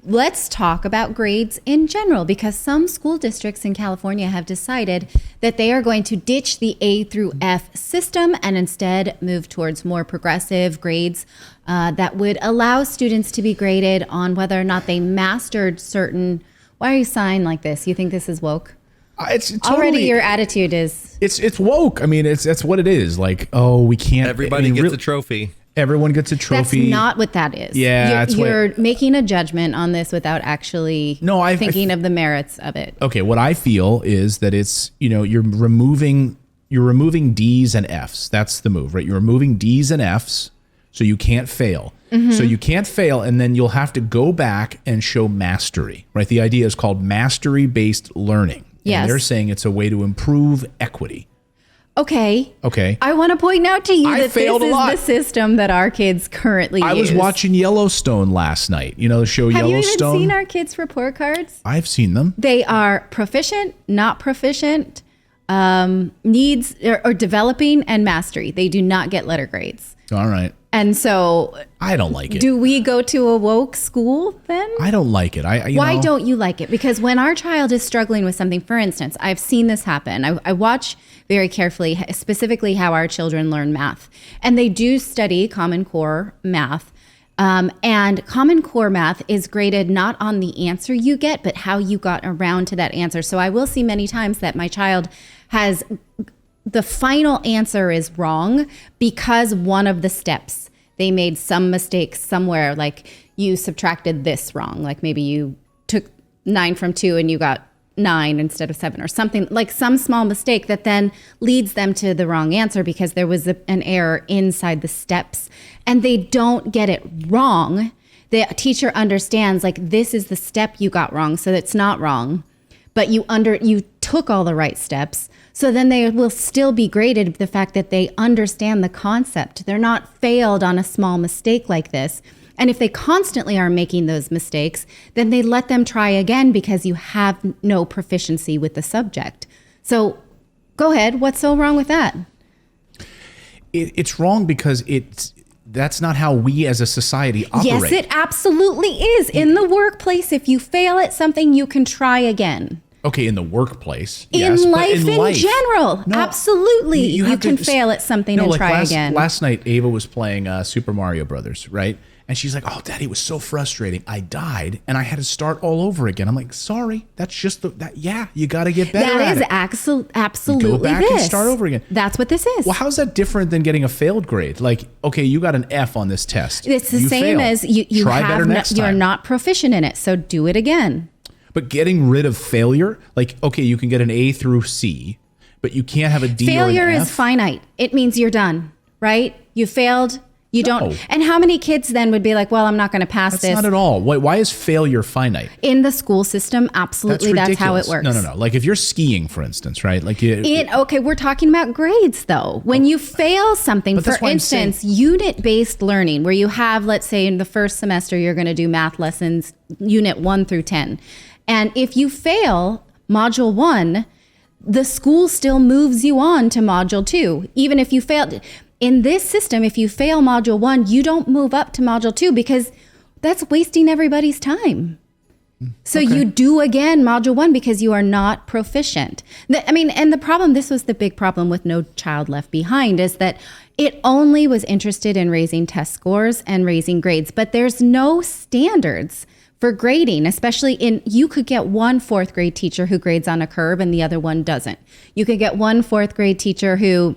let's talk about grades in general, because some school districts in California have decided that they are going to ditch the A through F system and instead move towards more progressive grades that would allow students to be graded on whether or not they mastered certain. Why are you sighing like this? You think this is woke? It's totally, already your attitude is. It's woke. I mean, that's what it is. Like, oh, we can't. Everybody gets a trophy. Everyone gets a trophy. That's not what that is. Yeah, you're making a judgment on this without actually thinking of the merits of it. Okay, what I feel is that it's, you're removing D's and F's. That's the move, right? You're removing D's and F's, so you can't fail. Mm-hmm. So you can't fail, and then you'll have to go back and show mastery, right? The idea is called mastery-based learning. Yes. And they're saying it's a way to improve equity. Okay. Okay. I want to point out to you that this is the system that our kids currently use. I was watching Yellowstone last night. The show Yellowstone. Have you even seen our kids' report cards? I've seen them. They are proficient, not proficient, needs or developing, and mastery. They do not get letter grades. All right. And so I don't like it. Do we go to a woke school then? I don't like it. Why don't you like it? Because when our child is struggling with something, for instance, I've seen this happen. I watch very carefully, specifically how our children learn math. And they do study Common Core math. And Common Core math is graded not on the answer you get, but how you got around to that answer. So I will see many times that my child has the final answer is wrong because one of the steps, they made some mistake somewhere, like you subtracted this wrong. Like maybe you took 9 from 2 and you got 9 instead of 7 or something, like some small mistake that then leads them to the wrong answer because there was an error inside the steps, and they don't get it wrong. The teacher understands, like, this is the step you got wrong, so it's not wrong, but you took all the right steps. So then they will still be graded the fact that they understand the concept. They're not failed on a small mistake like this. And if they constantly are making those mistakes, then they let them try again because you have no proficiency with the subject. So go ahead. What's so wrong with that? It's wrong because that's not how we as a society operate. Yes, it absolutely is. In the workplace, if you fail at something, you can try again. Okay, in the workplace. Yes, in life in general. No, absolutely. You can fail at something and try again. Last night, Ava was playing Super Mario Brothers, right? And she's like, "Oh, Daddy, it was so frustrating. I died, and I had to start all over again." I'm like, "Sorry, that's just you got to get better at it. That is absolutely go back and start over again. That's what this is. Well, how's that different than getting a failed grade? Like, okay, you got an F on this test. It's the same as you try better next time. You're not proficient in it, so do it again. But getting rid of failure, like, okay, you can get an A through C, but you can't have a D failure or an F. Is finite. It means you're done, right? You failed. You don't. And how many kids then would be like, well, I'm not going to pass this? That's not at all. Why is failure finite? In the school system, absolutely, that's how it works. No. Like if you're skiing, for instance, right? Like okay, we're talking about grades though. When you fail something, for instance, unit-based learning, where you have, let's say in the first semester, you're going to do math lessons, unit 1 through 10. And if you fail module 1, the school still moves you on to module 2, even if you failed. In this system, if you fail module 1, you don't move up to module 2 because that's wasting everybody's time. So you do again module 1 because you are not proficient. And the problem, this was the big problem with No Child Left Behind, is that it only was interested in raising test scores and raising grades, but there's no standards for grading, especially you could get one 4th grade teacher who grades on a curve and the other one doesn't. You could get one 4th grade teacher who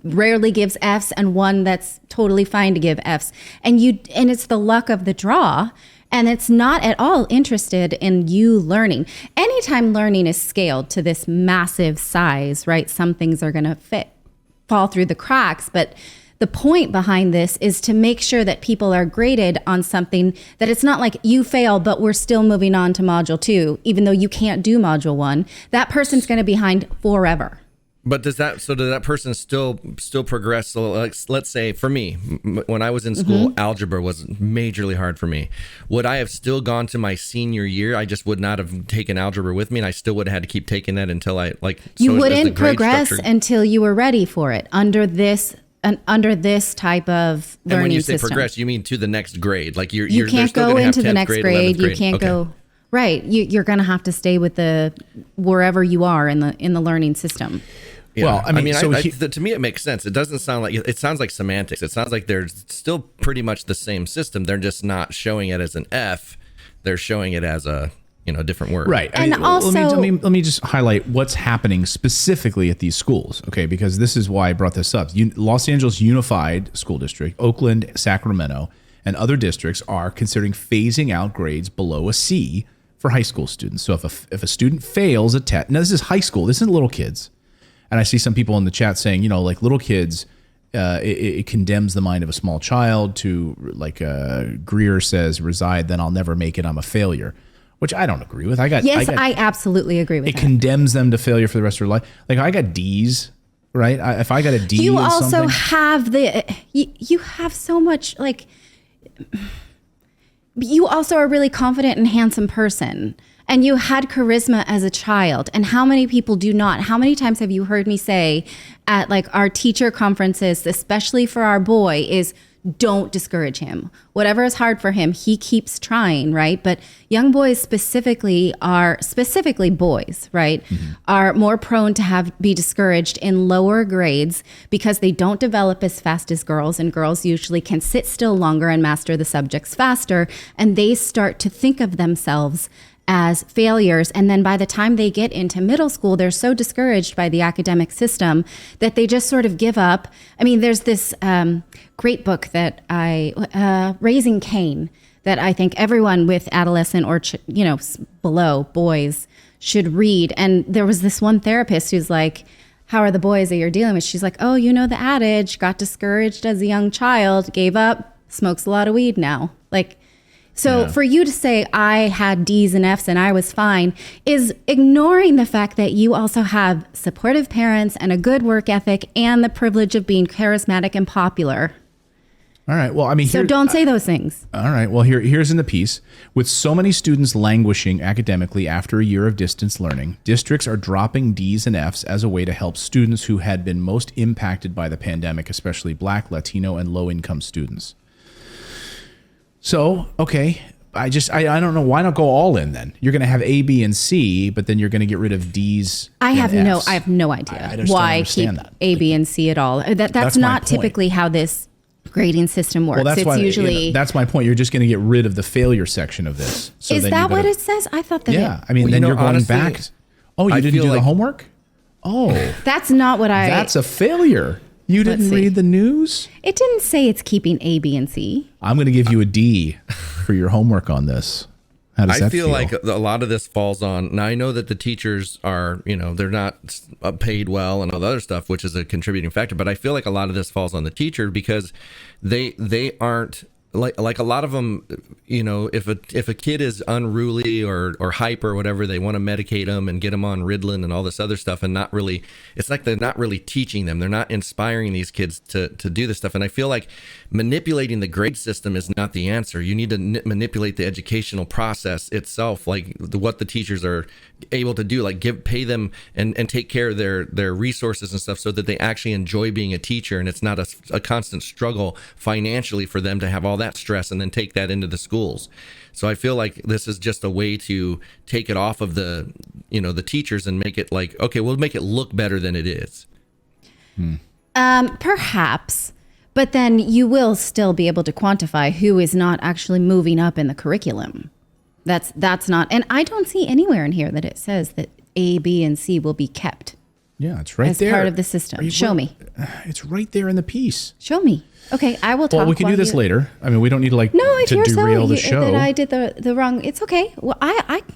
rarely gives Fs and one that's totally fine to give Fs. And it's the luck of the draw, and it's not at all interested in you learning. Anytime learning is scaled to this massive size, right? Some things are going to fall through the cracks, but the point behind this is to make sure that people are graded on something that it's not like you fail, but we're still moving on to module 2, even though you can't do module 1. That person's going to be behind forever. But does that person still progress? So let's say for me, when I was in school, algebra was majorly hard for me. Would I have still gone to my senior year? I just would not have taken algebra with me, and I still would have had to keep taking that until I You wouldn't progress until you were ready for it under this under this type of learning system. And when you say progress, you mean to the next grade? Like you can't go into the next grade. You can't go. Right. You're going to have to stay with wherever you are in the learning system. Yeah. Well, I mean, to me, it makes sense. It doesn't sound like, it sounds like semantics. It sounds like they're still pretty much the same system. They're just not showing it as an F. They're showing it as a different word. Right. And also, let me just highlight what's happening specifically at these schools. Okay. Because this is why I brought this up. Los Angeles Unified School District, Oakland, Sacramento, and other districts are considering phasing out grades below a C for high school students. So if a student fails a test, now this is high school, this isn't little kids. And I see some people in the chat saying, like little kids, it condemns the mind of a small child to, like Greer says, reside, then I'll never make it, I'm a failure, which I don't agree with. I absolutely agree with that. It condemns them to failure for the rest of their life. Like I got D's, right? If I got a D you in also something, have you have so much, like, you also are a really confident and handsome person. And you had charisma as a child. And how many people do not? How many times have you heard me say at like our teacher conferences, especially for our boy, is don't discourage him. Whatever is hard for him, he keeps trying, right? But young boys specifically boys, right, are more prone to be discouraged in lower grades because they don't develop as fast as girls, and girls usually can sit still longer and master the subjects faster, and they start to think of themselves as failures. And then by the time they get into middle school, they're so discouraged by the academic system that they just sort of give up. I mean, there's this great book that Raising Cain, that I think everyone with adolescent or, below boys should read. And there was this one therapist who's like, how are the boys that you're dealing with? She's like, oh, the adage, got discouraged as a young child, gave up, smokes a lot of weed now. So for you to say I had D's and F's and I was fine is ignoring the fact that you also have supportive parents and a good work ethic and the privilege of being charismatic and popular. All right. Well, I mean, so don't say those things. All right. Well, here's in the piece. With so many students languishing academically after a year of distance learning, districts are dropping D's and F's as a way to help students who had been most impacted by the pandemic, especially Black, Latino, and low-income students. So, okay, I don't know. Why not go all in then? You're going to have A, B, and C, but then you're going to get rid of D's I have and F's. I have no idea I just why don't keep that. A, B, and C at all. That's not typically how this grading system works. Well, it's usually... that's my point. You're just going to get rid of the failure section of this. So is that what it says? I thought that then you're going honestly, back. Oh, you didn't do the homework? Oh. That's not what That's a failure. You didn't read the news? It didn't say it's keeping A, B, and C. I'm going to give you a D for your homework on this. How does that feel? I feel like a lot of this falls on. Now, I know that the teachers are, they're not paid well and all the other stuff, which is a contributing factor. But I feel like a lot of this falls on the teacher because they aren't like a lot of them, if a kid is unruly or hyper or whatever, they want to medicate them and get them on Ritalin and all this other stuff, and it's like they're not really teaching them. They're not inspiring these kids to do this stuff. And I feel like manipulating the grade system is not the answer. You need to manipulate the educational process itself, like what the teachers are able to do, like pay them and take care of their resources and stuff so that they actually enjoy being a teacher, and it's not a constant struggle financially for them to have all that stress and then take that into the schools. So I feel like this is just a way to take it off of the teachers and make it like, okay, we'll make it look better than it is. Perhaps, but then you will still be able to quantify who is not actually moving up in the curriculum. That's not, and I don't see anywhere in here that it says that A, B, and C will be kept. Yeah, it's right as there. As part of the system. Show me. It's right there in the piece. Show me. Okay, I will talk. Well, we can do this later. I mean, we don't need to derail the show. That I did the wrong. It's okay. Well,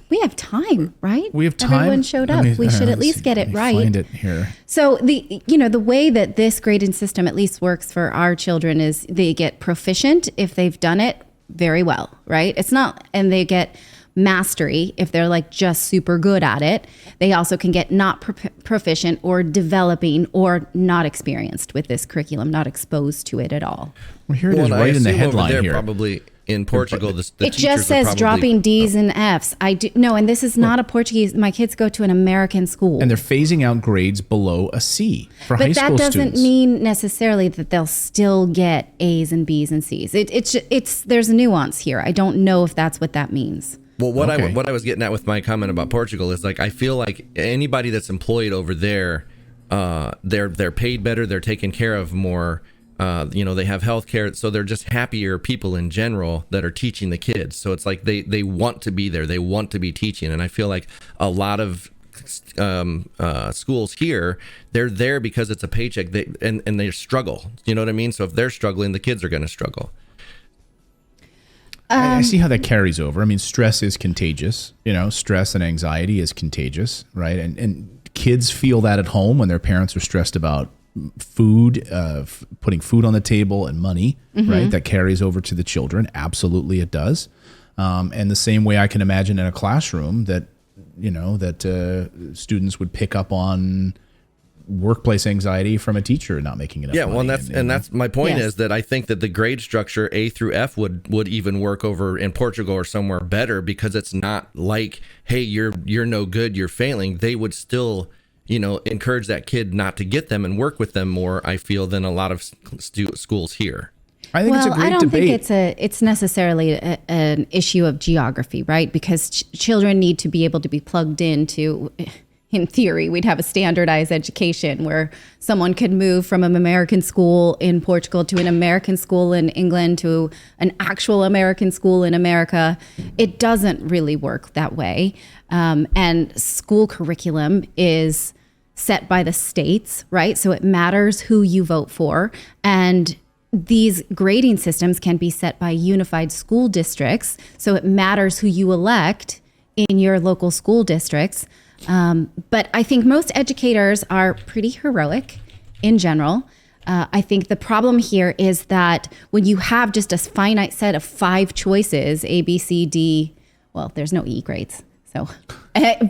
we have time, right? We have time. Everyone showed up. We should at least get it right. Find it here. So the way that this grading system at least works for our children is they get proficient if they've done it very well, right? It's not, and they get mastery if they're like just super good at it. They also can get not proficient or developing or not experienced with this curriculum, not exposed to it at all. Well, here it is right in the headline here. Probably in Portugal, the it teachers just says probably, dropping D's and F's. And this is not a Portuguese. My kids go to an American school, and they're phasing out grades below a C for high school students. But that doesn't mean necessarily that they'll still get A's and B's and C's. It's there's a nuance here. I don't know if that's what that means. Well, what I was getting at with my comment about Portugal is like I feel like anybody that's employed over there, they're paid better, they're taken care of more. They have health care, so they're just happier people in general that are teaching the kids. So it's like they want to be there, they want to be teaching, and I feel like a lot of schools here, they're there because it's a paycheck, and they struggle. You know what I mean? So if they're struggling, the kids are going to struggle. I see how that carries over. I mean, stress is contagious. Stress and anxiety is contagious, right? And kids feel that at home when their parents are stressed about food, putting food on the table and money, right? That carries over to the children. Absolutely, it does. And the same way I can imagine in a classroom that students would pick up on workplace anxiety from a teacher not making enough money. Well, that's my point. Is that I think that the grade structure A through F would even work over in Portugal or somewhere better, because it's not like, hey, you're no good, you're failing. They would still encourage that kid not to get them and work with them more, I feel, than a lot of schools here. I think it's a great debate. I don't think it's necessarily an issue of geography, right? Because children need to be able to be plugged into, in theory, we'd have a standardized education where someone could move from an American school in Portugal to an American school in England to an actual American school in America. It doesn't really work that way. And school curriculum is set by the states, right? So it matters who you vote for. And these grading systems can be set by unified school districts. So it matters who you elect in your local school districts. But I think most educators are pretty heroic in general. I think the problem here is that when you have just a finite set of 5 choices, A, B, C, D, well, there's no E grades. So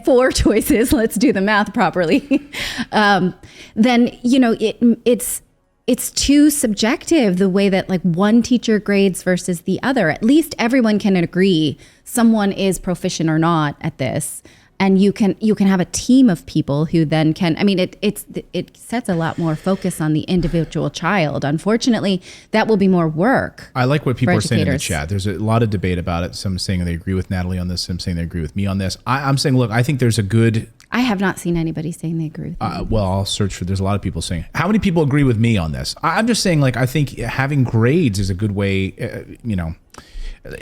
4 choices, let's do the math properly. Then, it's too subjective the way that like one teacher grades versus the other. At least everyone can agree someone is proficient or not at this. And you can have a team of people who then can, it sets a lot more focus on the individual child. Unfortunately, that will be more work. I like what people are saying in the chat. There's a lot of debate about it. Some saying they agree with Natalie on this. Some saying they agree with me on this. I'm saying, look, I think there's a good... I have not seen anybody saying they agree with me. Well, I'll search for, there's a lot of people saying, how many people agree with me on this? I'm just saying, like, I think having grades is a good way,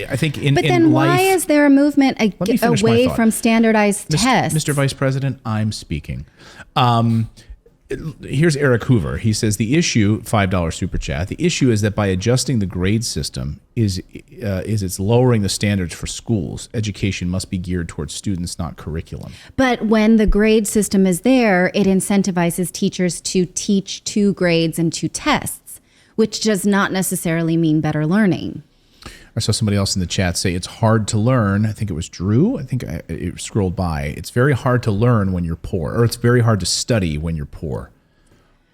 I think but then why is there a movement away from standardized tests? Mr. Vice President, I'm speaking. Here's Eric Hoover. He says the issue, $5 super chat, the issue is that by adjusting the grade system is it's lowering the standards for schools. Education must be geared towards students, not curriculum. But when the grade system is there, it incentivizes teachers to teach 2 grades and 2 tests, which does not necessarily mean better learning. I saw somebody else in the chat say it's hard to learn. I think it was Drew. I think it scrolled by. It's very hard to learn when you're poor, or it's very hard to study when you're poor.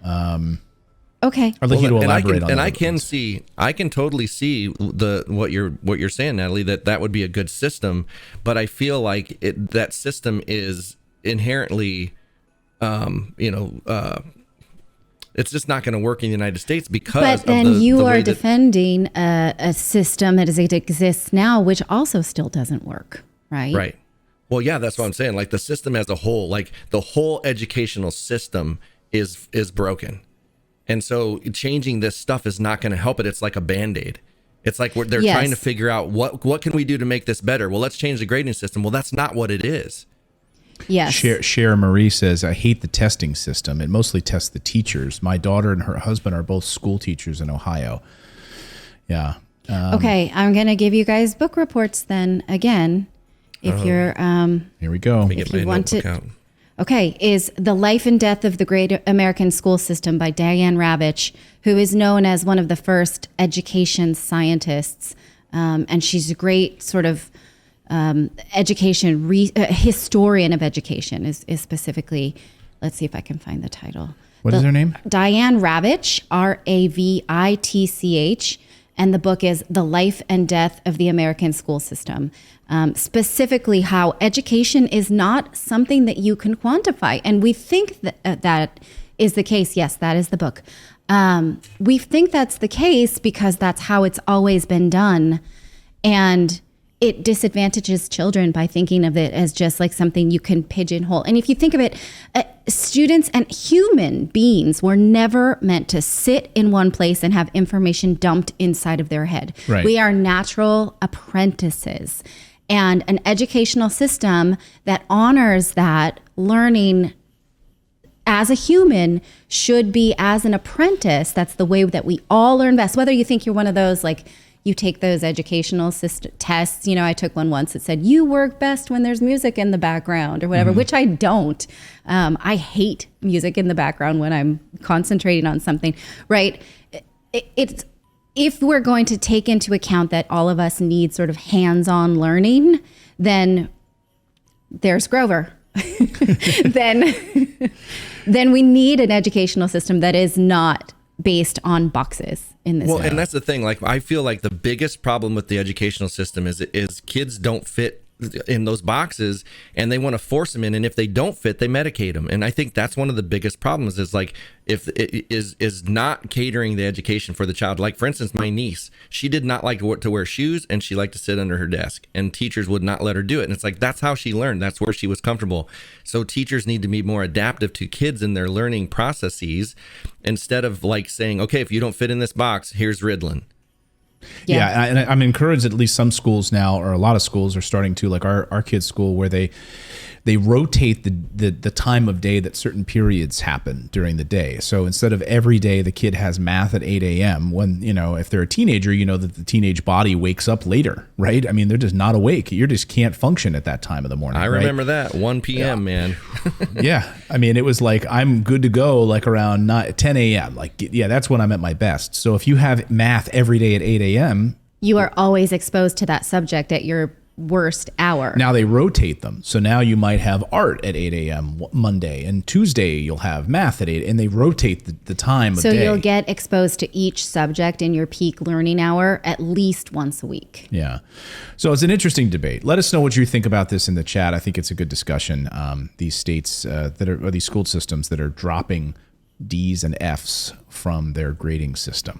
Okay. I'd like you to elaborate on that. And I can totally see what you're saying, Natalie, that would be a good system, but I feel like that system is inherently, it's just not going to work in the United States because But then you are defending a system that exists now, which also still doesn't work, right? Right. Well, yeah, that's what I'm saying. Like the system as a whole, like the whole educational system is broken. And so changing this stuff is not going to help it. It's like a Band-Aid. It's like they're trying to figure out what can we do to make this better? Well, let's change the grading system. Well, that's not what it is. Yes. Cher Marie says, I hate the testing system. It mostly tests the teachers. My daughter and her husband are both school teachers in Ohio. Yeah. Okay, I'm going to give you guys book reports then again. If you're... Here we go. Let me get my notebook out. Okay, is The Life and Death of the Great American School System by Diane Ravitch, who is known as one of the first education scientists. And she's a great sort of historian of education is specifically, let's see if I can find the title. What is her name? Diane Ravitch, Ravitch. And the book is The Life and Death of the American School System. Specifically how education is not something that you can quantify. And we think that that is the case. Yes, that is the book. We think that's the case because that's how it's always been done. And it disadvantages children by thinking of it as just like something you can pigeonhole. And if you think of it, students and human beings were never meant to sit in one place and have information dumped inside of their head. Right. We are natural apprentices. And an educational system that honors that learning as a human should be as an apprentice. That's the way that we all learn best. Whether you think you're one of those, like, you take those educational tests. You know, I took one once that said, you work best when there's music in the background or whatever, which I don't. I hate music in the background when I'm concentrating on something, right? It's if we're going to take into account that all of us need sort of hands-on learning, then there's Grover. then we need an educational system that is not based on boxes in this. Well, and that's the thing. Like, I feel like the biggest problem with the educational system is kids don't fit in those boxes, and they want to force them in. And if they don't fit, they medicate them. And I think that's one of the biggest problems is like, if it is not catering the education for the child. Like, for instance, my niece, she did not like to wear shoes, and she liked to sit under her desk, and teachers would not let her do it. And it's like, that's how she learned. That's where she was comfortable. So teachers need to be more adaptive to kids in their learning processes, instead of like saying, okay, if you don't fit in this box, here's Ritalin. Yeah, and I'm encouraged at least some schools now, or a lot of schools are starting to, like our kids' school, where they rotate the time of day that certain periods happen during the day. So instead of every day the kid has math at 8 a.m., when, you know, if they're a teenager, you know that the teenage body wakes up later, right? I mean, they're just not awake. You just can't function at that time of the morning. I remember that 1 p.m. man. Yeah. I mean, it was like, I'm good to go like around 10 a.m. Like, yeah, that's when I'm at my best. So if you have math every day at 8 a.m., you are always exposed to that subject at your worst hour. Now they rotate them. So now you might have art at 8 a.m. Monday, and Tuesday you'll have math at 8, and they rotate the time of day. So you'll get exposed to each subject in your peak learning hour at least once a week. Yeah. So it's an interesting debate. Let us know what you think about this in the chat. I think it's a good discussion. These states or these school systems that are dropping D's and F's from their grading system.